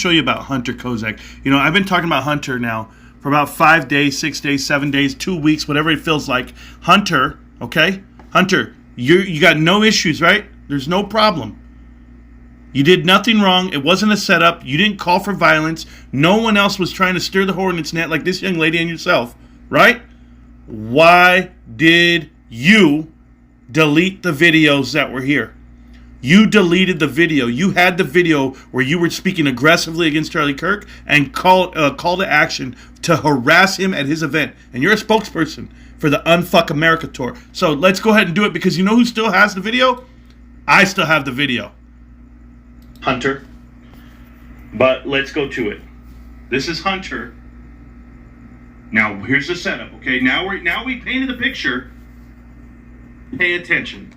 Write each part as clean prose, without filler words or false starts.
Show you about Hunter KOZAK. You know, I've been talking about Hunter now for about 5 days, 6 days, 7 days, 2 weeks, whatever it feels like. Hunter, okay? Hunter, you got no issues, right? There's no problem. You did nothing wrong. It wasn't a setup. You didn't call for violence. No one else was trying to stir the hornet's net like this young lady and yourself, right? Why did you delete the videos that were here? You deleted the video. You had the video where you were speaking aggressively against Charlie Kirk and call to action to harass him at his event. And you're a spokesperson for the Unfuck America tour. So let's go ahead and do it, because you know who still has the video? I still have the video. Hunter. But let's go to it. This is Hunter. Now here's the setup, okay? Now we painted the picture. Pay attention.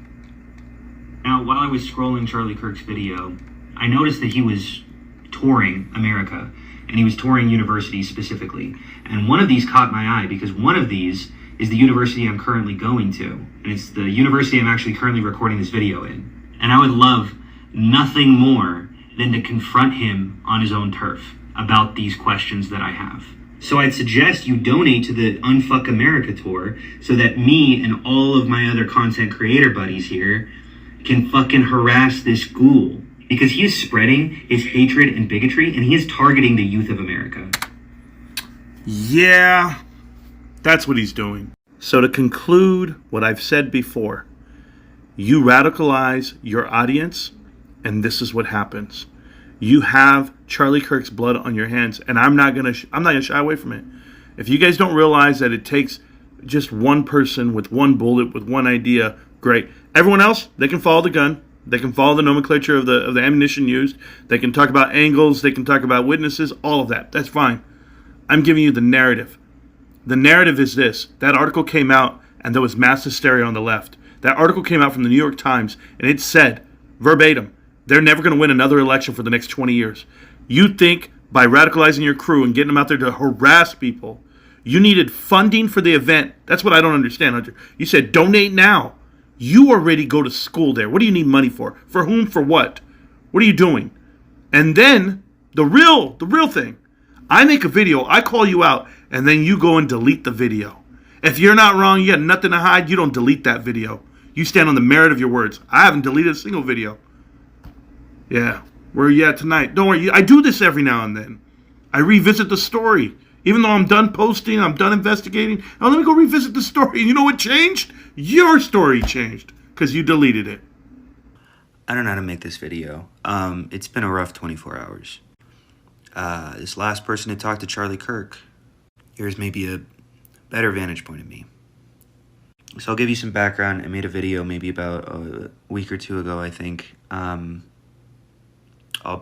Now, while I was scrolling Charlie Kirk's video, I noticed that he was touring America, and he was touring universities specifically. And one of these caught my eye, because one of these is the university I'm currently going to, and it's the university I'm actually currently recording this video in. And I would love nothing more than to confront him on his own turf about these questions that I have. So I'd suggest you donate to the Unfuck America tour so that me and all of my other content creator buddies here can fucking harass this ghoul, because he is spreading his hatred and bigotry, and he is targeting the youth of America. Yeah, that's what he's doing. So to conclude what I've said before, you radicalize your audience, and this is what happens. You have Charlie Kirk's blood on your hands, and I'm not gonna shy away from it. If you guys don't realize that it takes just one person with one bullet, with one idea, great. Everyone else, they can follow the gun. They can follow the nomenclature of the ammunition used. They can talk about angles. They can talk about witnesses. All of that. That's fine. I'm giving you the narrative. The narrative is this. That article came out, and there was mass hysteria on the left. That article came out from the New York Times, and it said, verbatim, they're never going to win another election for the next 20 years. You think by radicalizing your crew and getting them out there to harass people, you needed funding for the event. That's what I don't understand, Hunter. You said donate now. You already go to school there. What do you need money for? For whom? For what? What are you doing? And then the real thing. I make a video, I call you out, and then you go and delete the video. If you're not wrong, you got nothing to hide, you don't delete that video. You stand on the merit of your words. I haven't deleted a single video. Yeah, where are you at tonight? Don't worry, I do this every now and then. I revisit the story. Even though I'm done posting, I'm done investigating. Now let me go revisit the story. And you know what changed? Your story changed because you deleted it. I don't know how to make this video. It's been a rough 24 hours. This last person to talk to Charlie Kirk, here's maybe a better vantage point of me. So I'll give you some background. I made a video maybe about a week or two ago, I think. I'll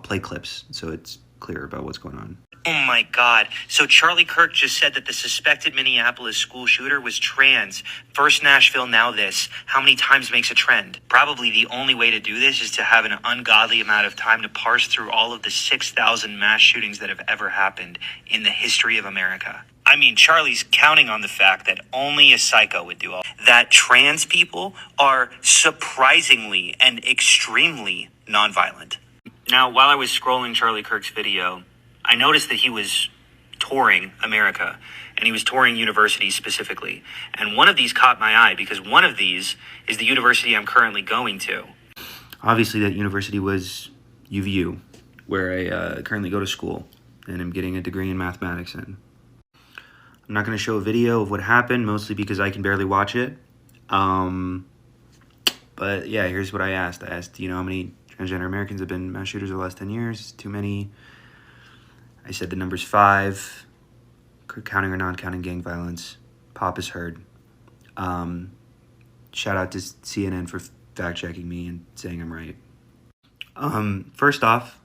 play clips so it's clear about what's going on. Oh my God. So Charlie Kirk just said that the suspected Minneapolis school shooter was trans. First Nashville, now this. How many times makes a trend? Probably the only way to do this is to have an ungodly amount of time to parse through all of the 6,000 mass shootings that have ever happened in the history of America. I mean, Charlie's counting on the fact that only a psycho would do all that. Trans people are surprisingly and extremely nonviolent. Now, while I was scrolling Charlie Kirk's video, I noticed that he was touring America, and he was touring universities specifically. And one of these caught my eye, because one of these is the university I'm currently going to. Obviously, that university was UVU, where I currently go to school, and I'm getting a degree in mathematics in. I'm not going to show a video of what happened, mostly because I can barely watch it. But yeah, here's what I asked. I asked, do you know how many transgender Americans have been mass shooters over the last 10 years? Too many. I said the number's 5, counting or non-counting gang violence. Pop is heard. Shout out to CNN for fact-checking me and saying I'm right. First off,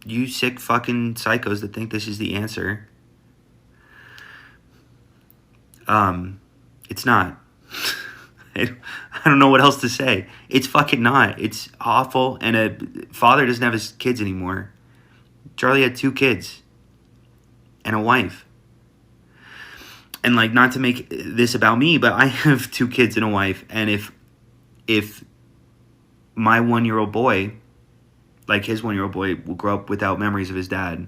you sick fucking psychos that think this is the answer. It's not. I don't know what else to say. It's fucking not. It's awful, and a father doesn't have his kids anymore. Charlie had 2 kids and a wife. And like, not to make this about me, but I have 2 kids and a wife. And if my 1-year-old boy like his 1-year-old boy will grow up without memories of his dad.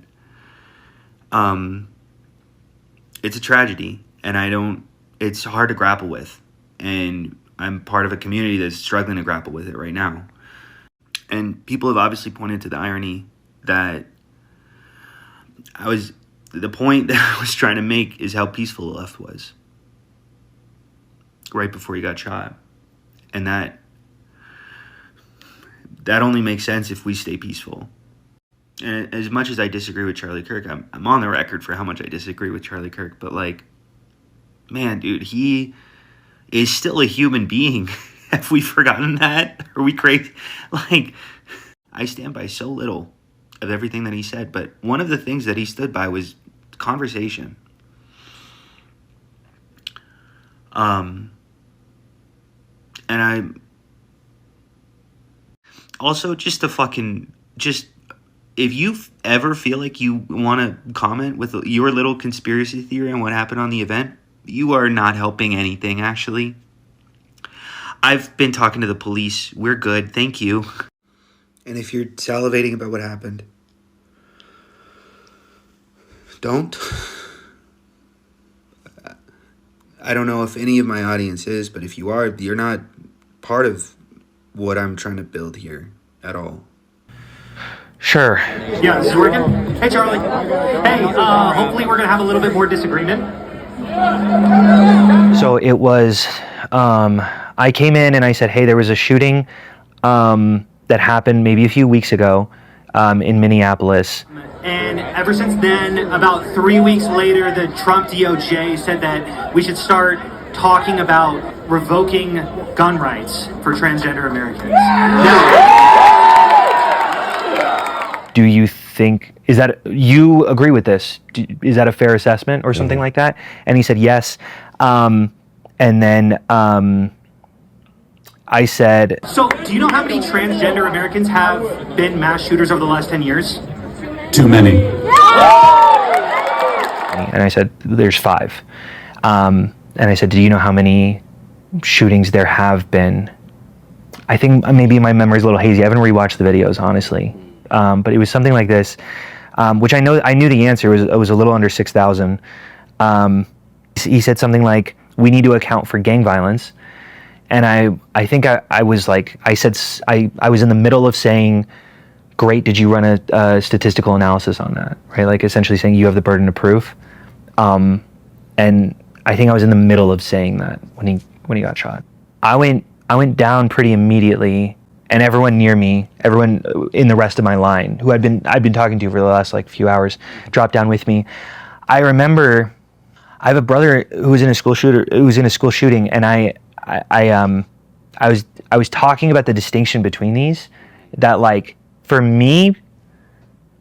It's a tragedy, and it's hard to grapple with. And I'm part of a community that's struggling to grapple with it right now. And people have obviously pointed to the irony that the point that I was trying to make is how peaceful the left was right before he got shot. And that only makes sense if we stay peaceful. And as much as I disagree with Charlie Kirk, I'm on the record for how much I disagree with Charlie Kirk, but like, man, dude, he is still a human being. Have we forgotten that? Are we crazy? Like, I stand by so little of everything that he said, but one of the things that he stood by was conversation. And I also if you ever feel like you want to comment with your little conspiracy theory on what happened on the event, you are not helping anything, actually. I've been talking to the police. We're good. Thank you. And if you're salivating about what happened, don't. I don't know if any of my audience is, but if you are, you're not part of what I'm trying to build here at all. Sure. Yeah, this is working. Hey, Charlie. Hey, hopefully we're going to have a little bit more disagreement. So it was, I came in and I said, hey, there was a shooting that happened maybe a few weeks ago in Minneapolis. And ever since then, about 3 weeks later, the Trump DOJ said that we should start talking about revoking gun rights for transgender Americans. Now, do you think, you agree with this? Is that a fair assessment or something like that? And he said yes. And then I said... So, do you know how many transgender Americans have been mass shooters over the last 10 years? Too many. And I said, there's 5. And I said, do you know how many shootings there have been? I think maybe my memory's a little hazy. I haven't rewatched the videos, honestly. But it was something like this, which I knew the answer. It was a little under 6,000. He said something like, we need to account for gang violence. And I think I was like, I was in the middle of saying, great, did you run a statistical analysis on that, right? Like essentially saying you have the burden of proof. And I think I was in the middle of saying that when he got shot. I went down pretty immediately, and everyone near me, everyone in the rest of my line, who I'd been talking to for the last like few hours, dropped down with me. I remember I have a brother who was in a school shooting, and I was talking about the distinction between these, that like for me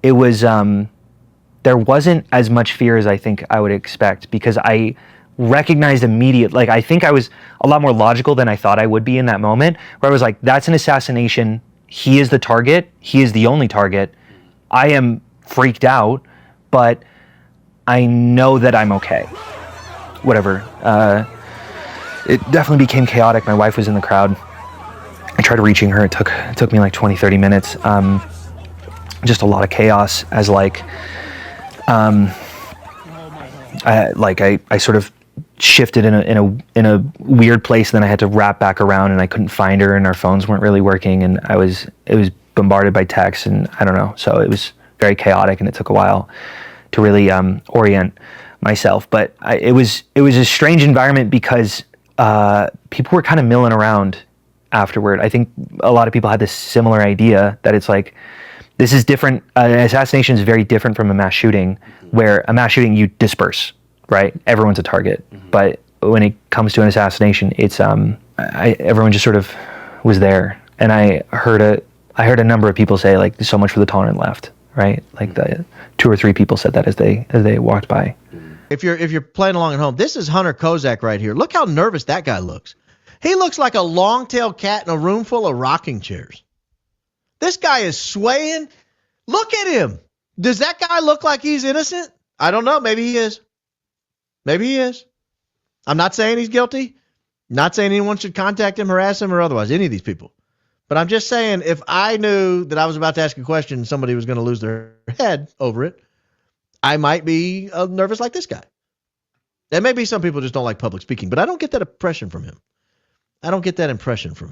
it was there wasn't as much fear as I think I would expect, because I recognized immediately, like I think I was a lot more logical than I thought I would be in that moment, where I was like, that's an assassination, he is the target, he is the only target, I am freaked out, but I know that I'm okay. Whatever. It definitely became chaotic. My wife was in the crowd. I tried reaching her. It took me like 20-30 minutes. Just a lot of chaos as like I sort of shifted in a weird place, and then I had to wrap back around, and I couldn't find her, and our phones weren't really working, and it was bombarded by texts, and I don't know. So it was very chaotic, and it took a while to really orient myself. But it was a strange environment because people were kind of milling around afterward. I think a lot of people had this similar idea that it's like, this is different. An assassination is very different from a mass shooting, where a mass shooting you disperse, right? Everyone's a target. But when it comes to an assassination, it's everyone just sort of was there. And I heard a number of people say like, so much for the tolerant left, right? Like the 2 or 3 people said that as they walked by. If you're playing along at home, this is Hunter KOZAK right here. Look how nervous that guy looks. He looks like a long-tailed cat in a room full of rocking chairs. This guy is swaying. Look at him. Does that guy look like he's innocent? I don't know. Maybe he is. Maybe he is. I'm not saying he's guilty. Not saying anyone should contact him, harass him, or otherwise, any of these people. But I'm just saying, if I knew that I was about to ask a question and somebody was going to lose their head over it, I might be nervous like this guy. And maybe some people just don't like public speaking, but I don't get that impression from him.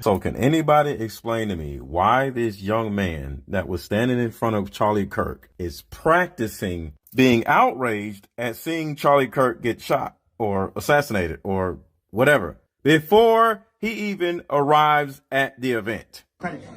So can anybody explain to me why this young man that was standing in front of Charlie Kirk is practicing being outraged at seeing Charlie Kirk get shot or assassinated or whatever before he even arrives at the event?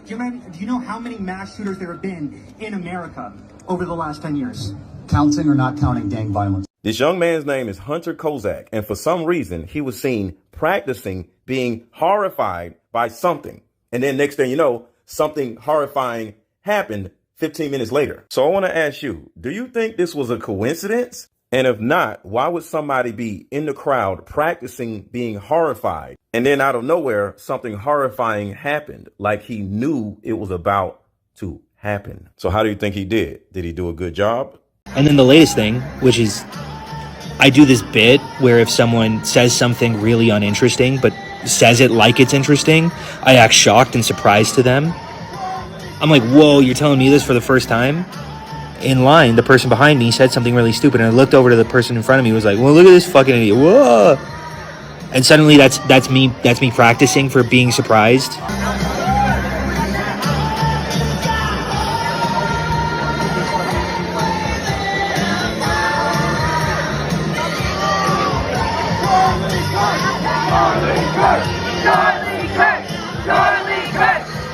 Do you know how many mass shooters there have been in America over the last 10 years? Counting or not counting gang violence? This young man's name is Hunter KOZAK, and for some reason, he was seen practicing being horrified by something. And then next thing you know, something horrifying happened 15 minutes later. So I want to ask you, do you think this was a coincidence? And if not, why would somebody be in the crowd practicing being horrified, and then out of nowhere, something horrifying happened, like he knew it was about to happen? So how do you think he did? Did he do a good job? And then the latest thing, which is I do this bit where if someone says something really uninteresting, but says it like it's interesting, I act shocked and surprised to them. I'm like, whoa, you're telling me this for the first time? In line, the person behind me said something really stupid, and I looked over to the person in front of me, was like, well, look at this fucking idiot, whoa. And suddenly that's me practicing for being surprised.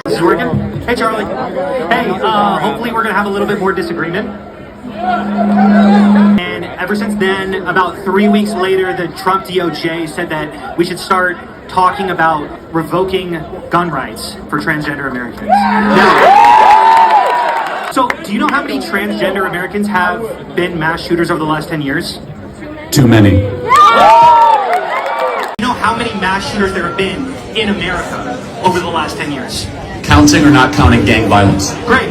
This is working? Hey, Charlie. Hey, hopefully we're going to have a little bit more disagreement. And ever since then, about 3 weeks later, the Trump DOJ said that we should start talking about revoking gun rights for transgender Americans. Now, so, do you know how many transgender Americans have been mass shooters over the last 10 years? Too many. You know how many mass shooters there have been in America over the last 10 years? Counting or not counting gang violence? Great.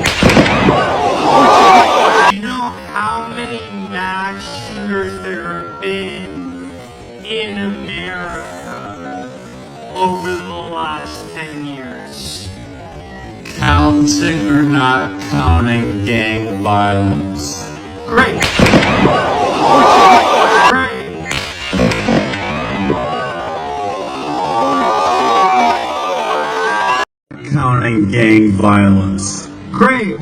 Do you know how many mass shooters there have been in America over the last 10 years? Counting or not counting gang violence? Great. Great. Counting gang violence. Great.